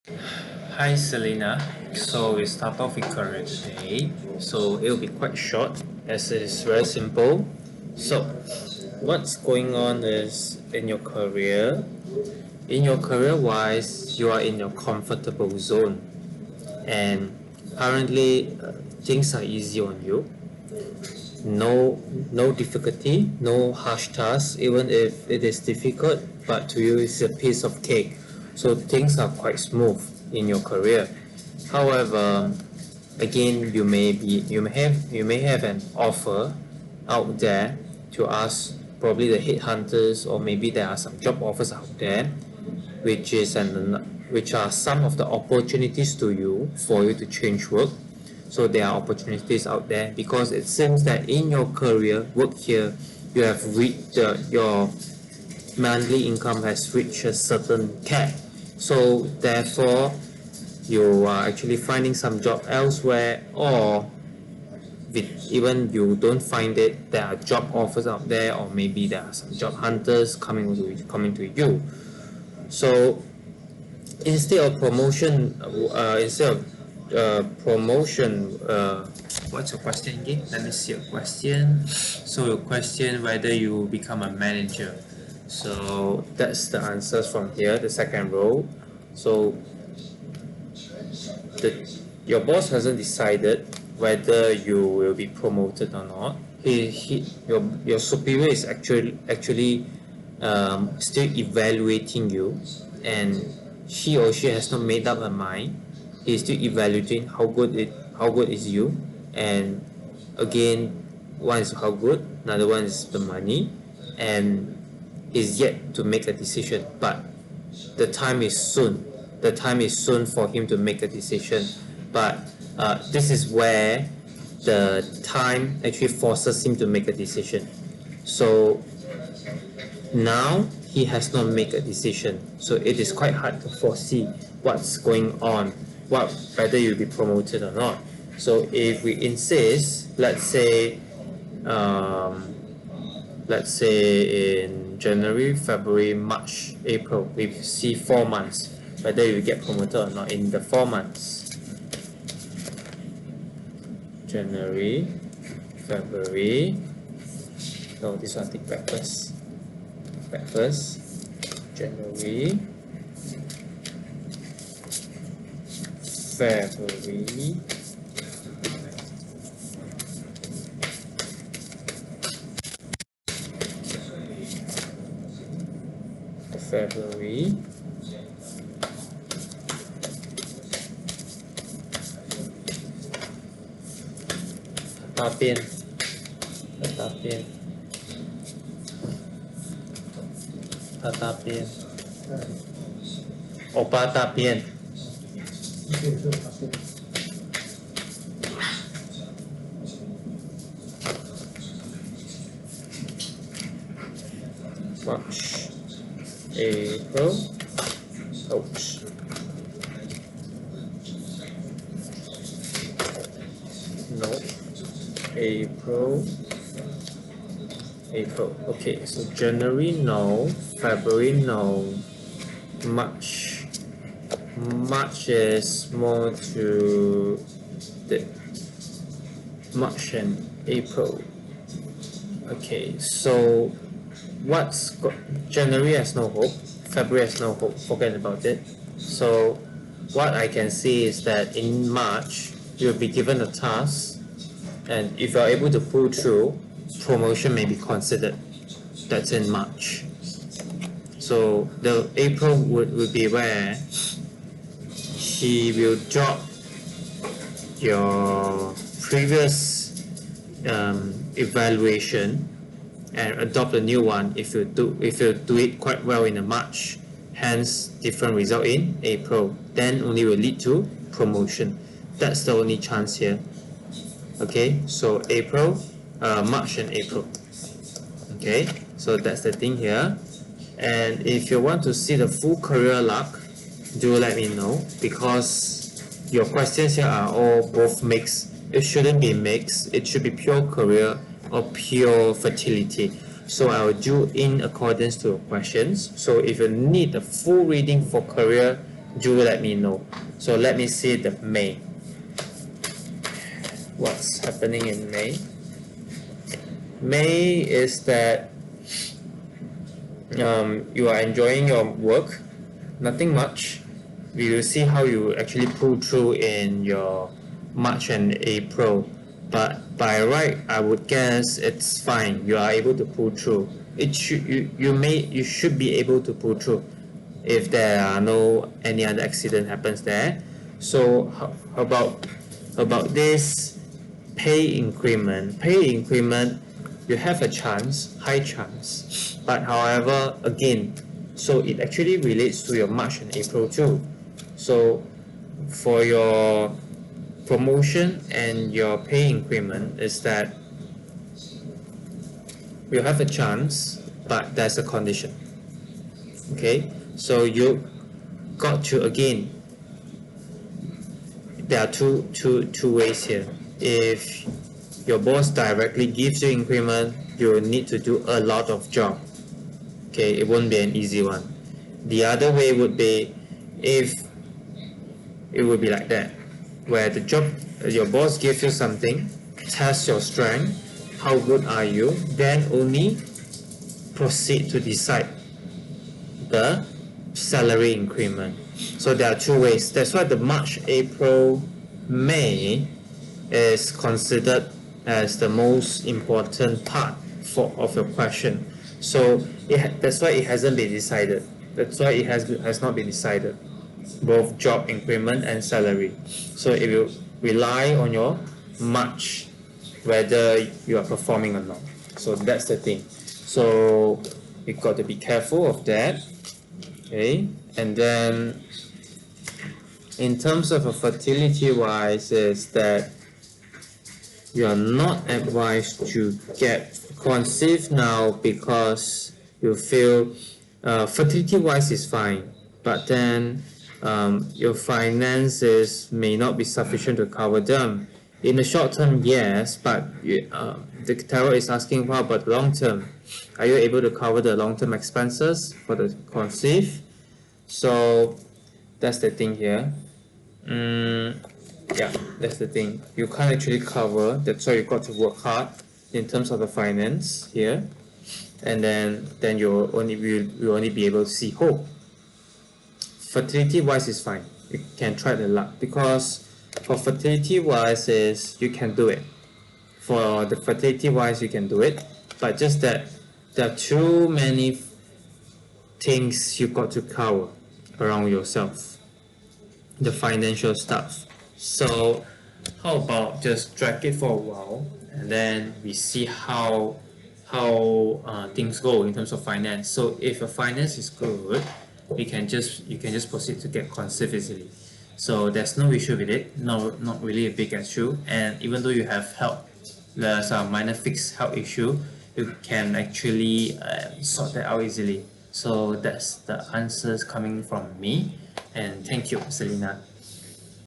Hi Celena, so we start off with career today. So it will be quite short as it is very simple. So what's going on is in your career wise, you are in your comfortable zone, and currently things are easy on you. No difficulty, no harsh tasks, even if it is difficult, but to you it's a piece of cake. So things are quite smooth in your career. However, again, you may have an offer out there to ask probably the headhunters, or maybe there are some job offers out there, which are some of the opportunities to you for you to change work. So there are opportunities out there because it seems that in your career work here, you have reached your monthly income has reached a certain cap. So therefore, you are actually finding some job elsewhere, or even you don't find it, there are job offers out there, or maybe there are some job hunters coming to you. So instead of promotion, what's your question again? Let me see your question. So your question whether you become a manager. So that's the answers from here, the second row. So the your boss hasn't decided whether you will be promoted or not. Your superior is actually still evaluating you, and he or she has not made up her mind. He is still evaluating how good is you, and again, one is how good, another one is the money, and is yet to make a decision. But the time is soon. The time is soon for him to make a decision. But this is where the time actually forces him to make a decision. So now he has not made a decision. So it is quite hard to foresee what's going on, whether you'll be promoted or not. So if we insist, let's say in January, February, March, April, we see 4 months whether you get promoted or not in the 4 months. January, February. No, this one I take back first. January, February, February,大便，大便，他大便，欧巴大便。March, April, ouch. No, April. Okay, so January no, February no, March. March is more to the March and April. Okay, so January has no hope, February has no hope, forget about it. So what I can see is that in March you'll be given a task, and if you're able to pull through, promotion may be considered. That's in March. So the April would be where he will drop your previous evaluation and adopt a new one if you do it quite well in March, hence different result in April, then only will lead to promotion. That's the only chance here. Okay, so March and April. Okay, so that's the thing here. And if you want to see the full career luck, do let me know, because your questions here are all both mixed. It shouldn't be mixed, it should be pure career or pure fertility. So I will do in accordance to your questions. So if you need the full reading for career, do let me know. So let me see the May. What's happening in May? May is that you are enjoying your work, nothing much. We will see how you actually pull through in your March and April. But by right, I would guess it's fine. You are able to pull through. It should you should be able to pull through if there are no any other accident happens there. So how about this pay increment? Pay increment, you have a chance, high chance. But however, again, so it actually relates to your March and April too. So for your promotion and your pay increment is that you have a chance, but there's a condition. Okay, so you got to, again, there are two ways here. If your boss directly gives you increment, you will need to do a lot of job. Okay, it won't be an easy one. The other way would be if it would be like that, where the job, your boss gives you something, test your strength, how good are you, then only proceed to decide the salary increment. So there are two ways. That's why the March, April, May is considered as the most important part of your question. So that's why it hasn't been decided. That's why it has not been decided, both job increment and salary. So it will rely on your March, whether you are performing or not. So that's the thing. So you got to be careful of that. Okay, and then in terms of a fertility wise is that you are not advised to get conceive now because you feel fertility wise is fine, but then your finances may not be sufficient to cover them. In the short term, yes, but the tarot is asking how about long term. Are you able to cover the long term expenses for the conceive? So that's the thing here. Yeah, that's the thing. You can't actually cover. That's why you got to work hard in terms of the finance here, and then you only will only be able to see hope. Fertility wise is fine. You can try the luck because for fertility wise is you can do it. For the fertility wise you can do it, but just that there are too many things you got to cover around yourself, the financial stuff. So how about just drag it for a while and then we see how things go in terms of finance. So if your finance is good, you can just proceed to get conceive easily. So there's no issue with it, not really a big issue. And even though you have health, there's a minor fixed health issue, you can actually sort that out easily. So that's the answers coming from me, and thank you, Celena.